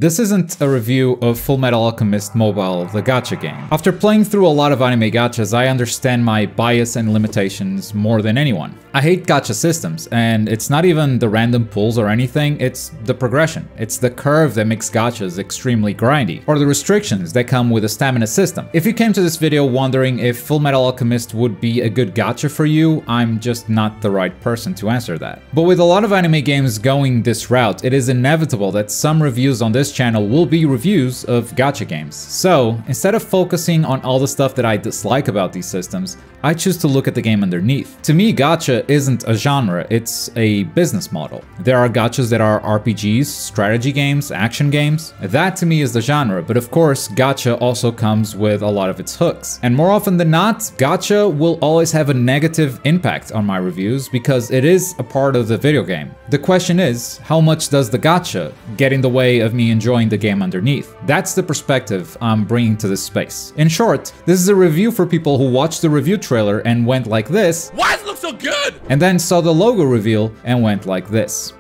This isn't a review of Fullmetal Alchemist Mobile, the gacha game. After playing through a lot of anime gachas, I understand my bias and limitations more than anyone. I hate gacha systems, and it's not even the random pulls or anything, it's the progression. It's the curve that makes gachas extremely grindy, or the restrictions that come with a stamina system. If you came to this video wondering if Fullmetal Alchemist would be a good gacha for you, I'm just not the right person to answer that. But with a lot of anime games going this route, it is inevitable that some reviews on this channel will be reviews of gacha games. So, instead of focusing on all the stuff that I dislike about these systems, I choose to look at the game underneath. To me, gacha isn't a genre, it's a business model. There are gachas that are RPGs, strategy games, action games. That to me is the genre, but of course, gacha also comes with a lot of its hooks. And more often than not, gacha will always have a negative impact on my reviews because it is a part of the video game. The question is, how much does the gacha get in the way of me enjoying the game underneath? That's the perspective I'm bringing to this space. In short, this is a review for people who watched the review trailer and went like this, "Why does it look so good?" and then saw the logo reveal and went like this.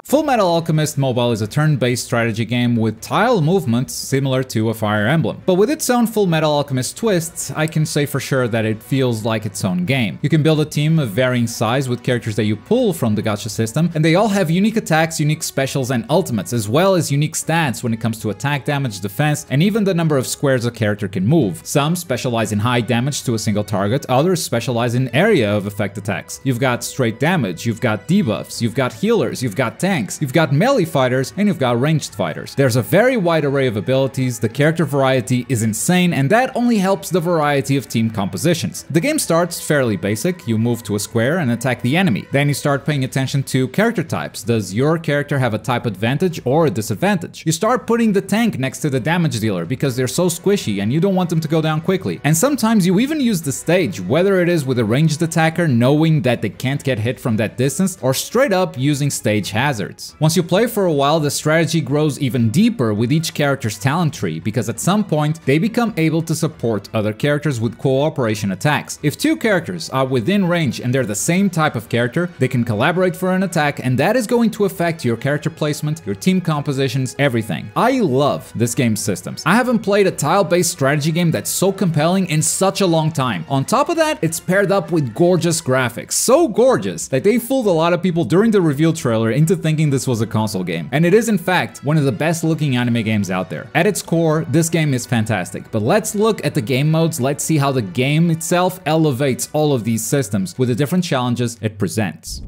Fullmetal Alchemist Mobile is a turn-based strategy game with tile movements similar to a Fire Emblem. But with its own Fullmetal Alchemist twists, I can say for sure that it feels like its own game. You can build a team of varying size with characters that you pull from the gacha system, and they all have unique attacks, unique specials, and ultimates, as well as unique stats when it comes to attack, damage, defense, and even the number of squares a character can move. Some specialize in high damage to a single target, others specialize in area of effect attacks. You've got straight damage, you've got debuffs, you've got healers, you've got tanks, you've got melee fighters, and you've got ranged fighters. There's a very wide array of abilities, the character variety is insane, and that only helps the variety of team compositions. The game starts fairly basic, you move to a square and attack the enemy. Then you start paying attention to character types. Does your character have a type advantage or a disadvantage? You start putting the tank next to the damage dealer because they're so squishy and you don't want them to go down quickly. And sometimes you even use the stage, whether it is with a ranged attacker knowing that they can't get hit from that distance, or straight up using stage hazards. Once you play for a while, the strategy grows even deeper with each character's talent tree, because at some point they become able to support other characters with cooperation attacks. If two characters are within range and they're the same type of character, they can collaborate for an attack, and that is going to affect your character placement, your team compositions, everything. I love this game's systems. I haven't played a tile-based strategy game that's so compelling in such a long time. On top of that, it's paired up with gorgeous graphics. So gorgeous that they fooled a lot of people during the reveal trailer into thinking this was a console game. And it is in fact one of the best looking anime games out there. At its core, this game is fantastic, but let's look at the game modes, let's see how the game itself elevates all of these systems with the different challenges it presents.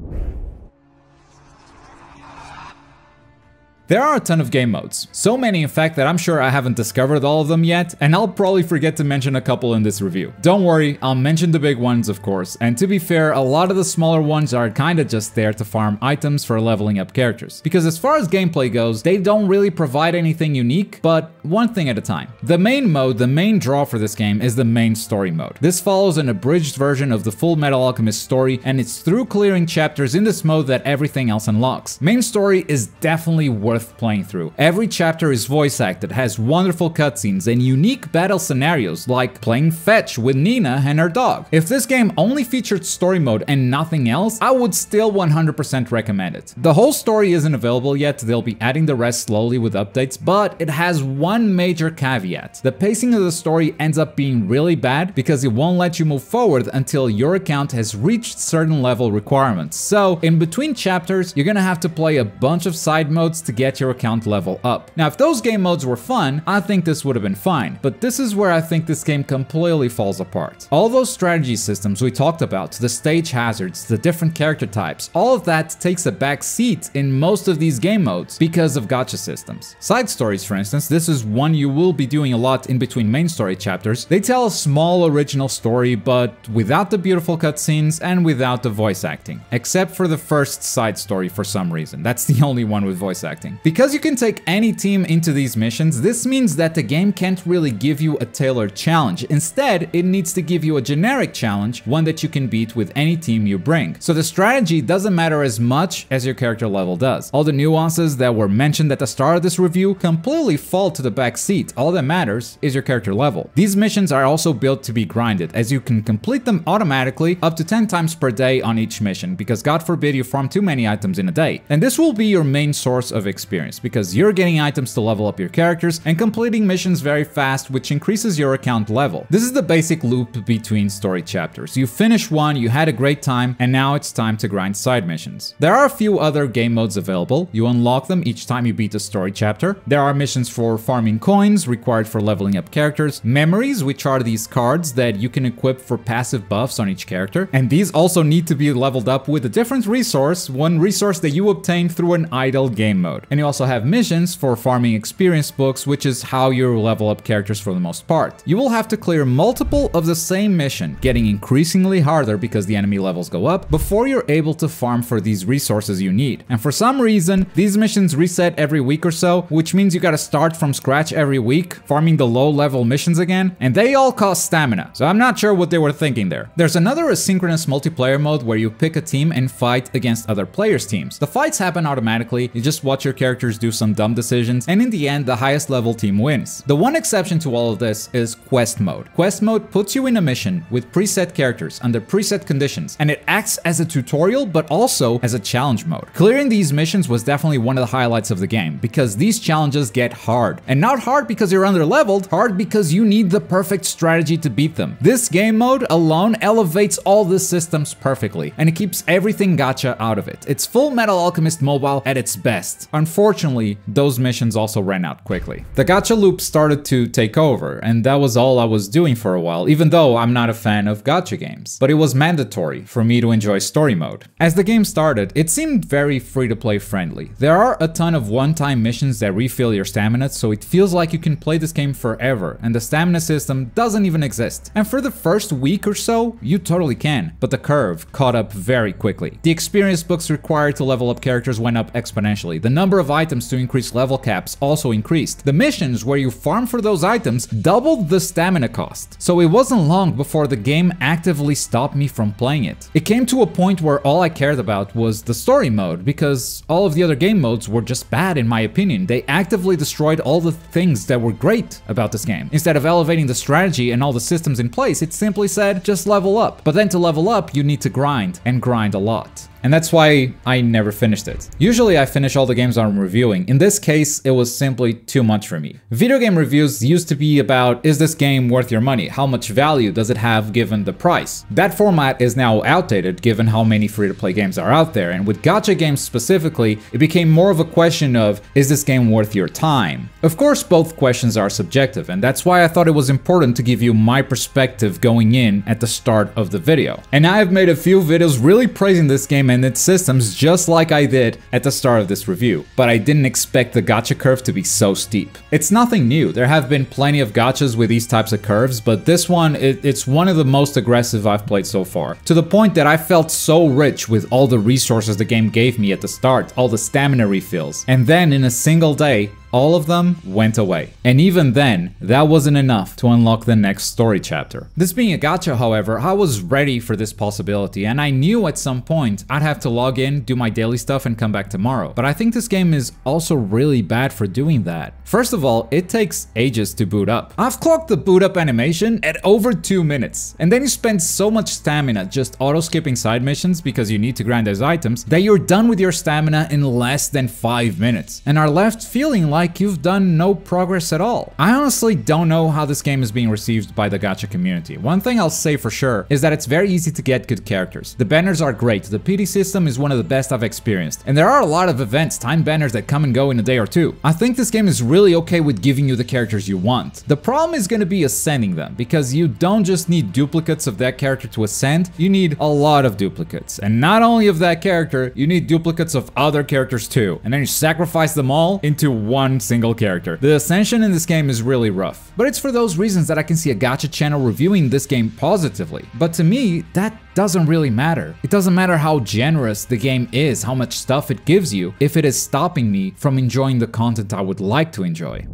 There are a ton of game modes. So many in fact that I'm sure I haven't discovered all of them yet, and I'll probably forget to mention a couple in this review. Don't worry, I'll mention the big ones of course, and to be fair, a lot of the smaller ones are kinda just there to farm items for leveling up characters. Because as far as gameplay goes, they don't really provide anything unique, but one thing at a time. The main mode, the main draw for this game is the main story mode. This follows an abridged version of the Fullmetal Alchemist story, and it's through clearing chapters in this mode that everything else unlocks. Main story is definitely worth playing through. Every chapter is voice acted, has wonderful cutscenes, and unique battle scenarios like playing fetch with Nina and her dog. If this game only featured story mode and nothing else, I would still 100% recommend it. The whole story isn't available yet, they'll be adding the rest slowly with updates, but it has one major caveat. The pacing of the story ends up being really bad because it won't let you move forward until your account has reached certain level requirements. So in between chapters, you're gonna have to play a bunch of side modes to get your account level up. Now, if those game modes were fun, I think this would have been fine, but this is where I think this game completely falls apart. All those strategy systems we talked about, the stage hazards, the different character types, all of that takes a back seat in most of these game modes because of gacha systems. Side stories, for instance, this is one you will be doing a lot in between main story chapters. They tell a small original story, but without the beautiful cutscenes and without the voice acting. Except for the first side story for some reason. That's the only one with voice acting. game. Because you can take any team into these missions, this means that the game can't really give you a tailored challenge. Instead, it needs to give you a generic challenge, one that you can beat with any team you bring. So the strategy doesn't matter as much as your character level does. All the nuances that were mentioned at the start of this review completely fall to the back seat. All that matters is your character level. These missions are also built to be grinded, as you can complete them automatically up to 10 times per day on each mission, because God forbid you farm too many items in a day. And this will be your main source of experience, because you're getting items to level up your characters and completing missions very fast, which increases your account level. This is the basic loop between story chapters. You finish one, you had a great time, and now it's time to grind side missions. There are a few other game modes available. You unlock them each time you beat a story chapter. There are missions for farming coins required for leveling up characters, memories, which are these cards that you can equip for passive buffs on each character, and these also need to be leveled up with a different resource, one resource that you obtain through an idle game mode. And you also have missions for farming experience books, which is how you level up characters for the most part. You will have to clear multiple of the same mission, getting increasingly harder because the enemy levels go up, before you're able to farm for these resources you need. And for some reason, these missions reset every week or so, which means you gotta start from scratch every week, farming the low level missions again, and they all cost stamina, so I'm not sure what they were thinking there. There's another asynchronous multiplayer mode where you pick a team and fight against other players' teams. The fights happen automatically, you just watch your characters do some dumb decisions, and in the end, the highest level team wins. The one exception to all of this is quest mode. Quest mode puts you in a mission with preset characters under preset conditions, and it acts as a tutorial but also as a challenge mode. Clearing these missions was definitely one of the highlights of the game, because these challenges get hard. And not hard because you're under-leveled, hard because you need the perfect strategy to beat them. This game mode alone elevates all the systems perfectly, and it keeps everything gacha out of it. It's Fullmetal Alchemist Mobile at its best. Unfortunately, those missions also ran out quickly. The gacha loop started to take over, and that was all I was doing for a while, even though I'm not a fan of gacha games. But it was mandatory for me to enjoy story mode. As the game started, it seemed very free-to-play friendly. There are a ton of one-time missions that refill your stamina, so it feels like you can play this game forever, and the stamina system doesn't even exist. And for the first week or so, you totally can, but the curve caught up very quickly. The experience books required to level up characters went up exponentially. The number of items to increase level caps also increased. The missions where you farm for those items doubled the stamina cost. So it wasn't long before the game actively stopped me from playing it. It came to a point where all I cared about was the story mode, because all of the other game modes were just bad in my opinion. They actively destroyed all the things that were great about this game. Instead of elevating the strategy and all the systems in place, it simply said, just level up. But then to level up, you need to grind, and grind a lot. And that's why I never finished it. Usually I finish all the games I'm reviewing. In this case, it was simply too much for me. Video game reviews used to be about, is this game worth your money? How much value does it have given the price? That format is now outdated given how many free-to-play games are out there, and with gacha games specifically, it became more of a question of, is this game worth your time? Of course, both questions are subjective, and that's why I thought it was important to give you my perspective going in at the start of the video. And I've made a few videos really praising this game and its systems, just like I did at the start of this review, but I didn't expect the gacha curve to be so steep. It's nothing new. There have been plenty of gachas with these types of curves, but this one, it's one of the most aggressive I've played so far, to the point that I felt so rich with all the resources the game gave me at the start, all the stamina refills, and then in a single day, all of them went away. And even then, that wasn't enough to unlock the next story chapter. This being a gacha, however, I was ready for this possibility, and I knew at some point I'd have to log in, do my daily stuff, and come back tomorrow. But I think this game is also really bad for doing that. First of all, it takes ages to boot up. I've clocked the boot up animation at over 2 minutes, and then you spend so much stamina just auto-skipping side missions because you need to grind those items that you're done with your stamina in less than 5 minutes, and are left feeling like you've done no progress at all. I honestly don't know how this game is being received by the gacha community. One thing I'll say for sure is that it's very easy to get good characters. The banners are great, the PD system is one of the best I've experienced, and there are a lot of events, time banners that come and go in a day or two. I think this game is really okay with giving you the characters you want. The problem is going to be ascending them, because you don't just need duplicates of that character to ascend, you need a lot of duplicates. And not only of that character, you need duplicates of other characters too. And then you sacrifice them all into one one single character. The ascension in this game is really rough, but it's for those reasons that I can see a gacha channel reviewing this game positively. But to me, that doesn't really matter. It doesn't matter how generous the game is, how much stuff it gives you, if it is stopping me from enjoying the content I would like to enjoy.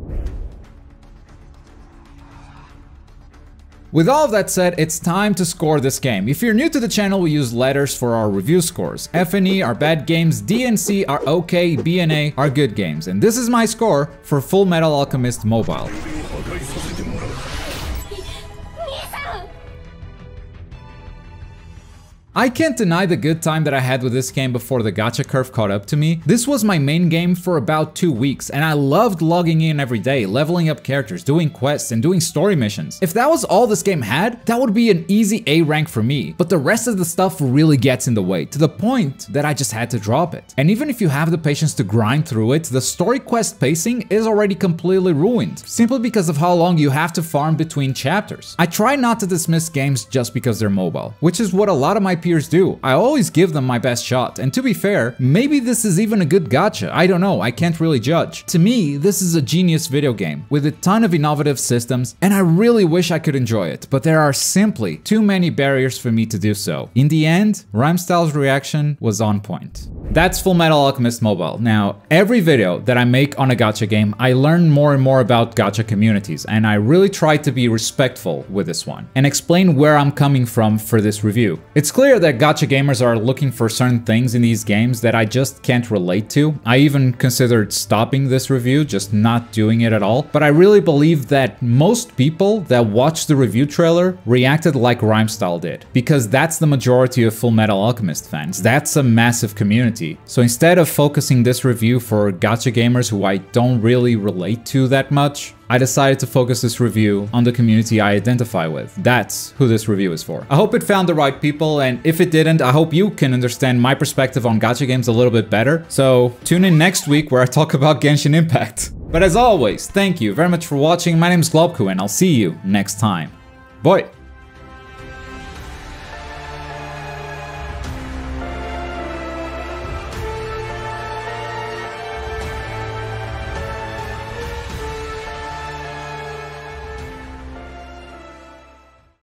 With all of that said, it's time to score this game. If you're new to the channel, we use letters for our review scores. F and E are bad games, D and C are okay, B and A are good games. And this is my score for Fullmetal Alchemist Mobile. I can't deny the good time that I had with this game before the gacha curve caught up to me. This was my main game for about 2 weeks, and I loved logging in every day, leveling up characters, doing quests, and doing story missions. If that was all this game had, that would be an easy A rank for me, but the rest of the stuff really gets in the way, to the point that I just had to drop it. And even if you have the patience to grind through it, the story quest pacing is already completely ruined, simply because of how long you have to farm between chapters. I try not to dismiss games just because they're mobile, which is what a lot of my peers do. I always give them my best shot, and to be fair, maybe this is even a good gacha, I don't know, I can't really judge. To me, this is a genius video game, with a ton of innovative systems, and I really wish I could enjoy it, but there are simply too many barriers for me to do so. In the end, Rhymestyle's reaction was on point. That's Fullmetal Alchemist Mobile. Now, every video that I make on a gacha game, I learn more and more about gacha communities, and I really try to be respectful with this one, and explain where I'm coming from for this review. It's clear that gacha gamers are looking for certain things in these games that I just can't relate to. I even considered stopping this review, just not doing it at all, but I really believe that most people that watched the review trailer reacted like Rhymestyle did, because that's the majority of Fullmetal Alchemist fans. That's a massive community. So instead of focusing this review for gacha gamers who I don't really relate to that much, I decided to focus this review on the community I identify with. That's who this review is for. I hope it found the right people, and if it didn't, I hope you can understand my perspective on gacha games a little bit better. So tune in next week where I talk about Genshin Impact. But as always, thank you very much for watching. My name is Globku, and I'll see you next time. Bye!